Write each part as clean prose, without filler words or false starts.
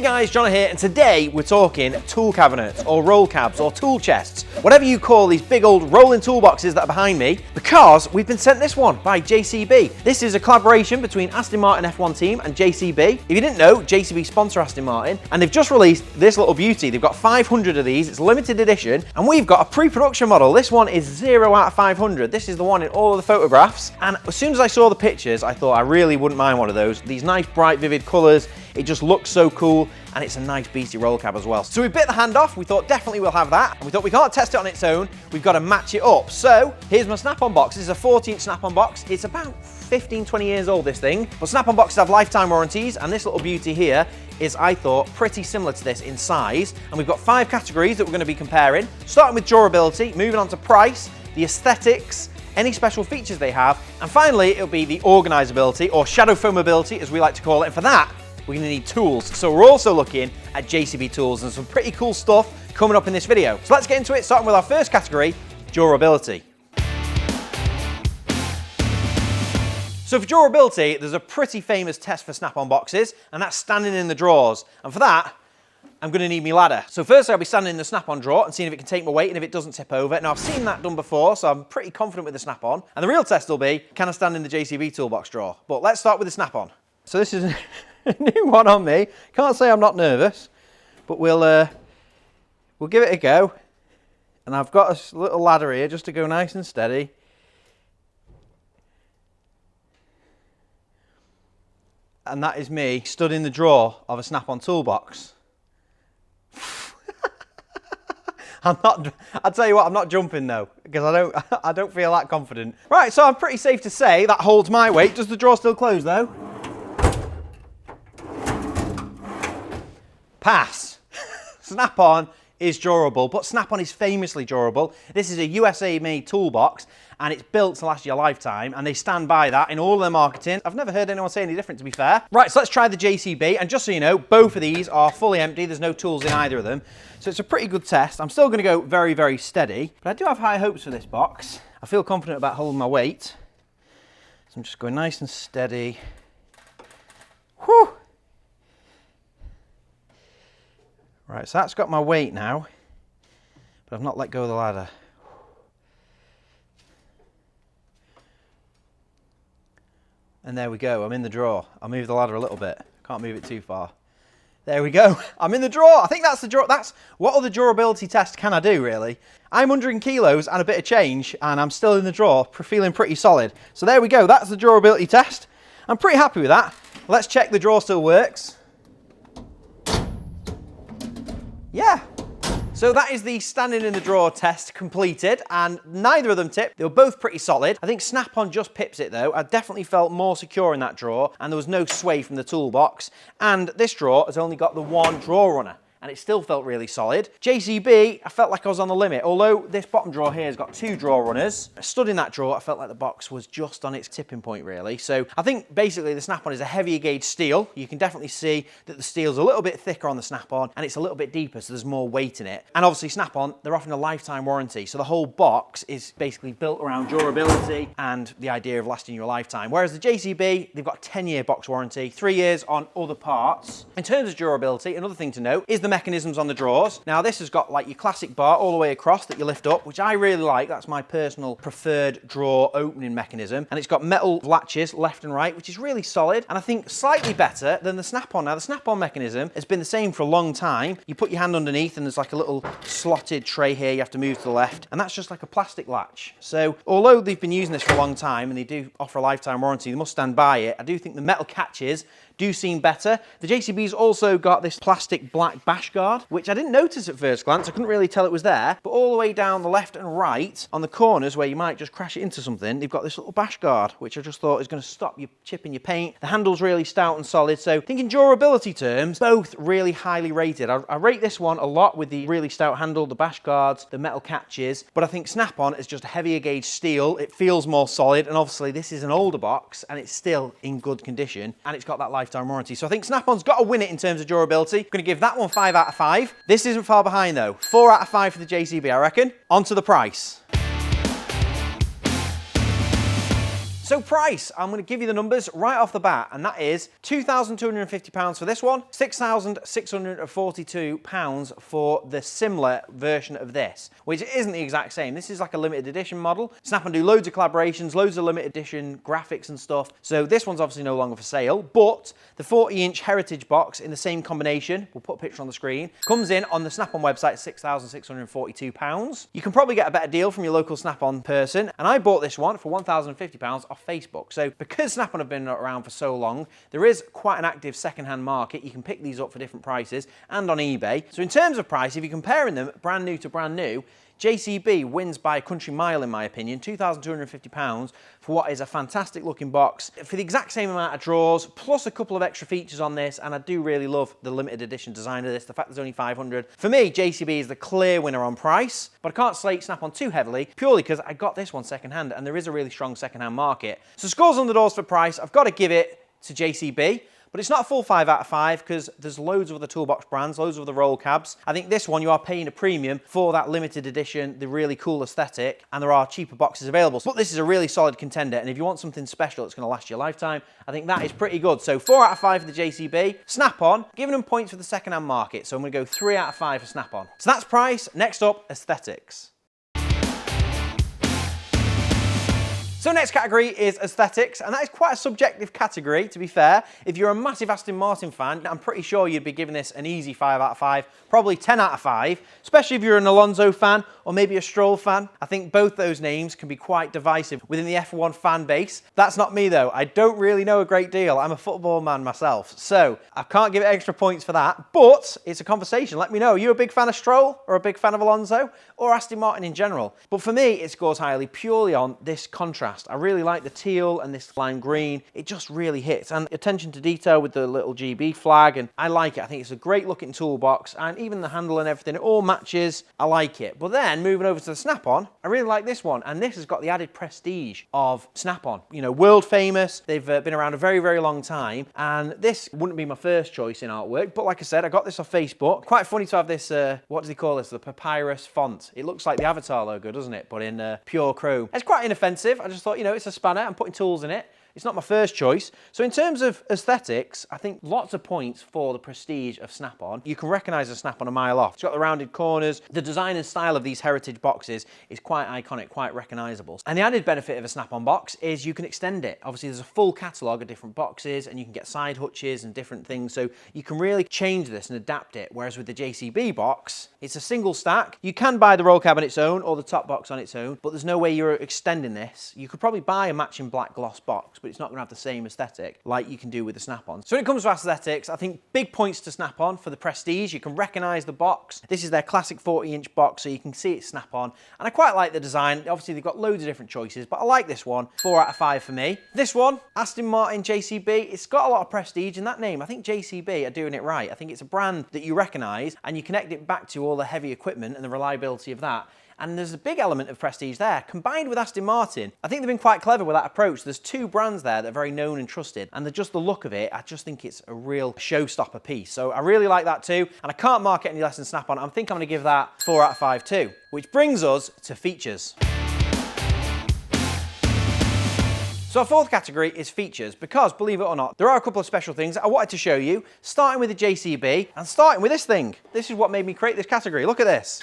guys, John here, and today we're talking tool cabinets, or roll cabs, or tool chests, whatever you call these big old rolling toolboxes that are behind me, because we've been sent this one by JCB. This is a collaboration between Aston Martin F1 team and JCB. If you didn't know, JCB sponsor Aston Martin, and they've just released this little beauty. They've got 500 of these, it's limited edition, and we've got a pre-production model. This one is 0 out of 500. This is the one in all of the photographs, and as soon as I saw the pictures, I thought I really wouldn't mind one of those. These nice, bright, vivid colours. It just looks so cool, and it's a nice beastie roll cab as well. So we bit the hand off, we thought definitely we'll have that, and we thought we can't test it on its own, we've got to match it up. So here's my snap-on box. This is a 40-inch snap-on box. It's about 15, 20 years old, this thing. But snap-on boxes have lifetime warranties, and this little beauty here is, I thought, pretty similar to this in size. And we've got 5 categories that we're going to be comparing, starting with durability, moving on to price, the aesthetics, any special features they have, and finally it'll be the organisability, or shadow foam-ability as we like to call it. And for that, we're going to need tools. So we're also looking at JCB Tools and some pretty cool stuff coming up in this video. So let's get into it, starting with our first category, durability. So for durability, there's a pretty famous test for snap-on boxes, and that's standing in the drawers. And for that, I'm going to need my ladder. So first I'll be standing in the snap-on drawer and seeing if it can take my weight and if it doesn't tip over. Now I've seen that done before, so I'm pretty confident with the snap-on. And the real test will be, can I stand in the JCB toolbox drawer? But let's start with the snap-on. So this is a new one on me. Can't say I'm not nervous, but we'll give it a go. And I've got a little ladder here just to go nice and steady. And that is me stood in the drawer of a snap-on toolbox. I'll tell you what, I'm not jumping though, because I don't feel that confident. Right, so I'm pretty safe to say that holds my weight. Does the drawer still close though? Pass. Snap-on is durable, but Snap-on is famously durable. This is a USA-made toolbox, and it's built to last your lifetime, and they stand by that in all their marketing. I've never heard anyone say any different, to be fair. Right, so let's try the JCB, and just so you know, both of these are fully empty. There's no tools in either of them, so it's a pretty good test. I'm still going to go very, very steady, but I do have high hopes for this box. I feel confident about holding my weight, so I'm just going nice and steady. Whew! Right, so that's got my weight now, but I've not let go of the ladder. And there we go, I'm in the drawer. I'll move the ladder a little bit. Can't move it too far. There we go, I'm in the drawer. I think that's the drawer. That's what other durability test can I do, really? I'm 100 kilos and a bit of change, and I'm still in the drawer, feeling pretty solid. So there we go, that's the durability test. I'm pretty happy with that. Let's check the drawer still works. Yeah, so that is the standing in the drawer test completed, and neither of them tipped. They were both pretty solid. I think Snap-on just pips it though. I definitely felt more secure in that drawer, and there was no sway from the toolbox. And this drawer has only got the one drawer runner, and it still felt really solid. JCB, I felt like I was on the limit. Although this bottom drawer here has got 2 drawer runners, I stood in that drawer, I felt like the box was just on its tipping point, really. So I think basically the Snap-on is a heavier gauge steel. You can definitely see that the steel's a little bit thicker on the Snap-on, and it's a little bit deeper, so there's more weight in it. And obviously Snap-on, they're offering a lifetime warranty, so the whole box is basically built around durability and the idea of lasting your lifetime. Whereas the JCB, they've got a 10-year box warranty, 3 years on other parts. In terms of durability, another thing to note is the mechanisms on the drawers. Now this has got like your classic bar all the way across that you lift up, which I really like. That's my personal preferred drawer opening mechanism. And it's got metal latches left and right, which is really solid, and I think slightly better than the Snap-on. Now the Snap-on mechanism has been the same for a long time. You put your hand underneath and there's like a little slotted tray here you have to move to the left, and that's just like a plastic latch. So although they've been using this for a long time and they do offer a lifetime warranty, they must stand by it. I do think the metal catches do seem better. The JCB's also got this plastic black bash guard, which I didn't notice at first glance. I couldn't really tell it was there, but all the way down the left and right on the corners where you might just crash it into something, they've got this little bash guard, which I just thought is going to stop you chipping your paint. The handle's really stout and solid, so I think in durability terms, both really highly rated. I rate this one a lot with the really stout handle, the bash guards, the metal catches, but I think Snap-on is just a heavier gauge steel. It feels more solid, and obviously this is an older box and it's still in good condition, and it's got that lifetime warranty. So I think Snap-on's got to win it in terms of durability. I'm going to give that one 5 out of 5. This isn't far behind though. 4 out of 5 for the JCB, I reckon. On to the price. So price, I'm going to give you the numbers right off the bat, and that is £2,250 for this one, £6,642 for the similar version of this, which isn't the exact same. This is like a limited edition model. Snap-on do loads of collaborations, loads of limited edition graphics and stuff. So this one's obviously no longer for sale, but the 40-inch Heritage box in the same combination, we'll put a picture on the screen, comes in on the Snap-on website at £6,642. You can probably get a better deal from your local Snap-on person, and I bought this one for £1,050 off Facebook. So because Snap-on have been around for so long, there is quite an active second-hand market. You can pick these up for different prices and on eBay. So in terms of price, if you're comparing them brand new to brand new, JCB wins by a country mile in my opinion, £2,250 for what is a fantastic looking box for the exact same amount of drawers, plus a couple of extra features on this, and I do really love the limited edition design of this, the fact there's only 500. For me, JCB is the clear winner on price, but I can't slate Snap-on too heavily, purely because I got this one second hand, and there is a really strong second hand market. So scores on the doors for price, I've got to give it to JCB. But it's not a full 5 out of 5 because there's loads of other toolbox brands, loads of other roll cabs. I think this one you are paying a premium for that limited edition, the really cool aesthetic, and there are cheaper boxes available. But this is a really solid contender, and if you want something special that's going to last your lifetime, I think that is pretty good. So 4 out of 5 for the JCB. Snap-on, giving them points for the second-hand market, so I'm going to go 3 out of 5 for Snap-on. So that's price. Next up, aesthetics. So next category is aesthetics, and that is quite a subjective category, to be fair. If you're a massive Aston Martin fan, I'm pretty sure you'd be giving this an easy 5 out of 5, probably 10 out of 5, especially if you're an Alonso fan or maybe a Stroll fan. I think both those names can be quite divisive within the F1 fan base. That's not me though. I don't really know a great deal. I'm a football man myself, so I can't give it extra points for that, but it's a conversation. Let me know. Are you a big fan of Stroll or a big fan of Alonso or Aston Martin in general? But for me, it scores highly purely on this contrast. I really like the teal and this lime green. It just really hits. And attention to detail with the little GB flag, and I like it. I think it's a great looking toolbox, and even the handle and everything, it all matches. I like it. But then moving over to the Snap-on, I really like this one, and this has got the added prestige of Snap-on. You know, world famous. They've been around a very, very long time, and this wouldn't be my first choice in artwork, but like I said, I got this off Facebook. Quite funny to have this, what do they call this? The papyrus font. It looks like the Avatar logo, doesn't it? But in pure chrome. It's quite inoffensive. I just thought, you know, it's a spanner, I'm putting tools in it. It's not my first choice. So in terms of aesthetics, I think lots of points for the prestige of Snap-on. You can recognise a Snap-on a mile off. It's got the rounded corners. The design and style of these heritage boxes is quite iconic, quite recognisable. And the added benefit of a Snap-on box is you can extend it. Obviously, there's a full catalogue of different boxes, and you can get side hutches and different things. So you can really change this and adapt it. Whereas with the JCB box, it's a single stack. You can buy the roll cab on its own or the top box on its own, but there's no way you're extending this. You could probably buy a matching black gloss box, but it's not going to have the same aesthetic like you can do with the Snap-on. So when it comes to aesthetics, I think big points to Snap-on for the prestige. You can recognise the box. This is their classic 40-inch box, so you can see it's Snap-on. And I quite like the design. Obviously, they've got loads of different choices, but I like this one. 4 out of 5 for me. This one, Aston Martin JCB, it's got a lot of prestige in that name. I think JCB are doing it right. I think it's a brand that you recognise, and you connect it back to all the heavy equipment and the reliability of that. And there's a big element of prestige there. Combined with Aston Martin, I think they've been quite clever with that approach. There's two brands there that are very known and trusted, and just the look of it, I just think it's a real showstopper piece. So I really like that too, and I can't mark it any less than Snap-on. I think I'm going to give that 4 out of 5 too. Which brings us to features. So our fourth category is features, because believe it or not, there are a couple of special things that I wanted to show you, starting with the JCB and starting with this thing. This is what made me create this category. Look at this.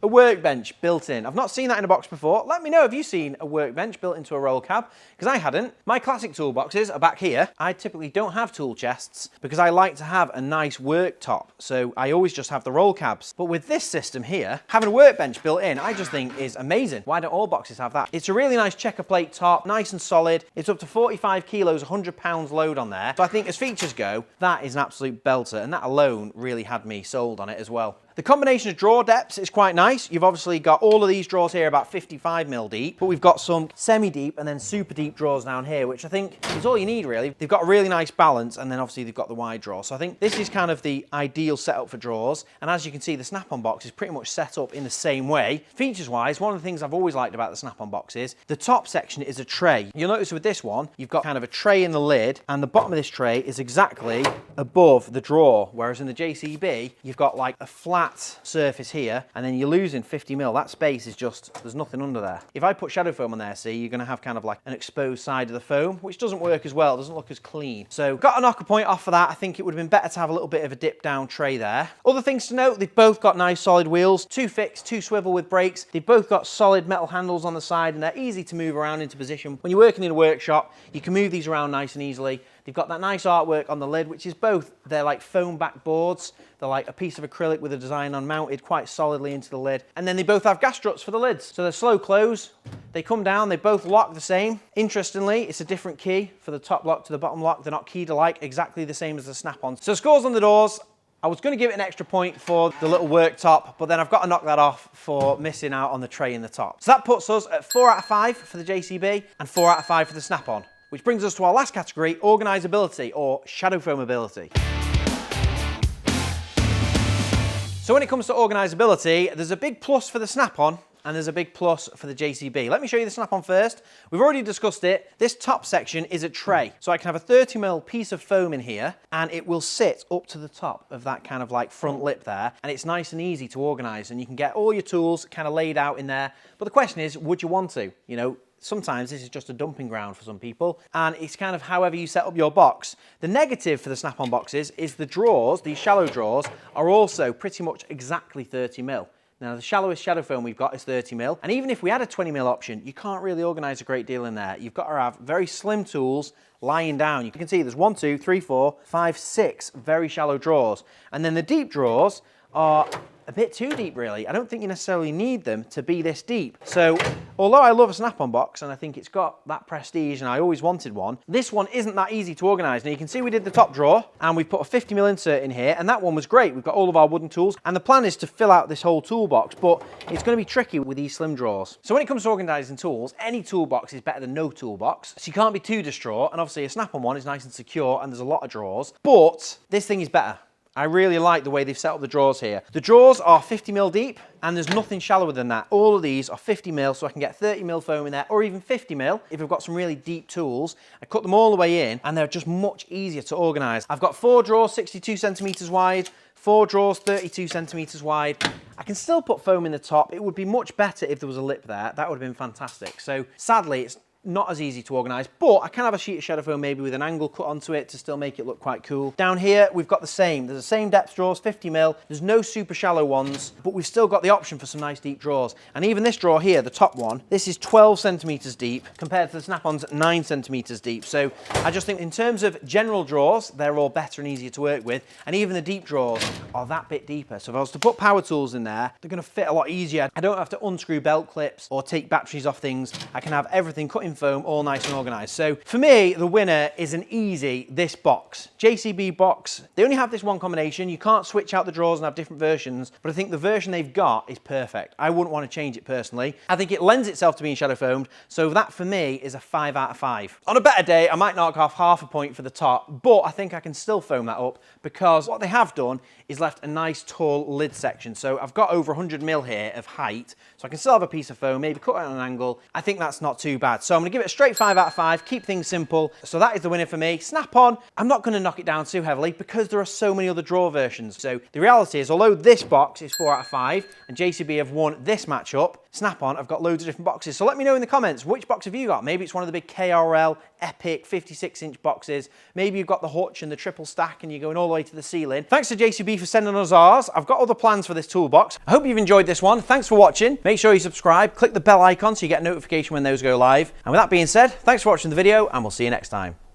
A workbench built in. I've not seen that in a box before. Let me know if you've seen a workbench built into a roll cab, because I hadn't. My classic toolboxes are back here. I typically don't have tool chests because I like to have a nice worktop, so I always just have the roll cabs. But with this system here, having a workbench built in, I just think is amazing. Why don't all boxes have that? It's a really nice checker plate top, nice and solid. It's up to 45 kilos, 100 pounds load on there. So I think as features go, that is an absolute belter, and that alone really had me sold on it as well. The combination of drawer depths is quite nice. You've obviously got all of these drawers here about 55mm deep, but we've got some semi-deep and then super deep drawers down here, which I think is all you need really. They've got a really nice balance, and then obviously they've got the wide drawer. So I think this is kind of the ideal setup for drawers. And as you can see, the Snap-on box is pretty much set up in the same way. Features-wise, one of the things I've always liked about the Snap-on box is the top section is a tray. You'll notice with this one, you've got kind of a tray in the lid, and the bottom of this tray is exactly above the drawer, whereas in the JCB, you've got like a flat flat surface here, and then you're losing 50mm. That space is just, there's nothing under there. If I put shadow foam on there, see, you're gonna have kind of like an exposed side of the foam, which doesn't work as well, it doesn't look as clean. So got a knocker point off for that. I think it would have been better to have a little bit of a dip down tray there. Other things to note, they've both got nice solid wheels, 2 fixed, 2 swivel with brakes. They've both got solid metal handles on the side, and they're easy to move around into position. When you're working in a workshop, you can move these around nice and easily. They've got that nice artwork on the lid, which is both, they're like foam back boards. They're like a piece of acrylic with a design on mounted quite solidly into the lid. And then they both have gas struts for the lids. So they're slow close. They come down, they both lock the same. Interestingly, it's a different key for the top lock to the bottom lock. They're not keyed alike, exactly the same as the snap-on. So scores on the doors. I was going to give it an extra point for the little worktop, but then I've got to knock that off for missing out on the tray in the top. So that puts us at 4 out of 5 for the JCB and 4 out of 5 for the snap-on. Which brings us to our last category, organisability or shadow foam ability. So when it comes to organisability, there's a big plus for the snap-on and there's a big plus for the JCB. Let me show you the snap-on first. We've already discussed it. This top section is a tray. So I can have a 30mm piece of foam in here and it will sit up to the top of that kind of like front lip there. And it's nice and easy to organise and you can get all your tools kind of laid out in there. But the question is, would you want to? You know, sometimes this is just a dumping ground for some people and it's kind of however you set up your box. The negative for the snap-on boxes is the drawers, these shallow drawers, are also pretty much exactly 30mm. Now the shallowest shadow foam we've got is 30mm, and even if we had a 20mm option, you can't really organise a great deal in there. You've got to have very slim tools lying down. You can see there's 1, 2, 3, 4, 5, 6 very shallow drawers. And then the deep drawers are a bit too deep really. I don't think you necessarily need them to be this deep. So although I love a snap-on box and I think it's got that prestige and I always wanted one, this one isn't that easy to organise. Now you can see we did the top drawer and we put a 50mm insert in here and that one was great. We've got all of our wooden tools and the plan is to fill out this whole toolbox, but it's going to be tricky with these slim drawers. So when it comes to organising tools, any toolbox is better than no toolbox. So you can't be too distraught, and obviously a snap-on one is nice and secure and there's a lot of drawers, but this thing is better. I really like the way they've set up the drawers here. The drawers are 50mm deep and there's nothing shallower than that. All of these are 50mm, so I can get 30mm foam in there or even 50mm if I've got some really deep tools. I cut them all the way in and they're just much easier to organise. I've got 4 drawers 62cm wide, 4 drawers 32cm wide. I can still put foam in the top. It would be much better if there was a lip there. That would have been fantastic. So sadly, it's not as easy to organise, but I can have a sheet of shadow foam maybe with an angle cut onto it to still make it look quite cool. Down here, we've got the same. There's the same depth drawers, 50mm. There's no super shallow ones, but we've still got the option for some nice deep drawers. And even this drawer here, the top one, this is 12cm deep compared to the snap-on's 9cm deep. So I just think in terms of general drawers, they're all better and easier to work with. And even the deep drawers are that bit deeper. So if I was to put power tools in there, they're going to fit a lot easier. I don't have to unscrew belt clips or take batteries off things. I can have everything cut in foam, all nice and organised. So for me, the winner is an easy, this box. JCB box. They only have this one combination. You can't switch out the drawers and have different versions, but I think the version they've got is perfect. I wouldn't want to change it personally. I think it lends itself to being shadow foamed, so that for me is a 5 out of 5. On a better day, I might knock off half a point for the top, but I think I can still foam that up because what they have done is left a nice tall lid section. So I've got over 100mm here of height, so I can still have a piece of foam, maybe cut it at an angle. I think that's not too bad. So I'm going to give it a straight 5 out of 5, keep things simple. So that is the winner for me. Snap-on, I'm not going to knock it down too heavily because there are so many other drawer versions. So the reality is, although this box is 4 out of 5 and JCB have won this matchup, Snap-on, I've got loads of different boxes. So let me know in the comments, which box have you got? Maybe it's one of the big KRL epic 56-inch boxes. Maybe you've got the hutch and the triple stack and you're going all the way to the ceiling. Thanks to JCB for sending us ours. I've got other plans for this toolbox. I hope you've enjoyed this one. Thanks for watching. Make sure you subscribe, click the bell icon so you get a notification when those go live. And with that being said, thanks for watching the video and we'll see you next time.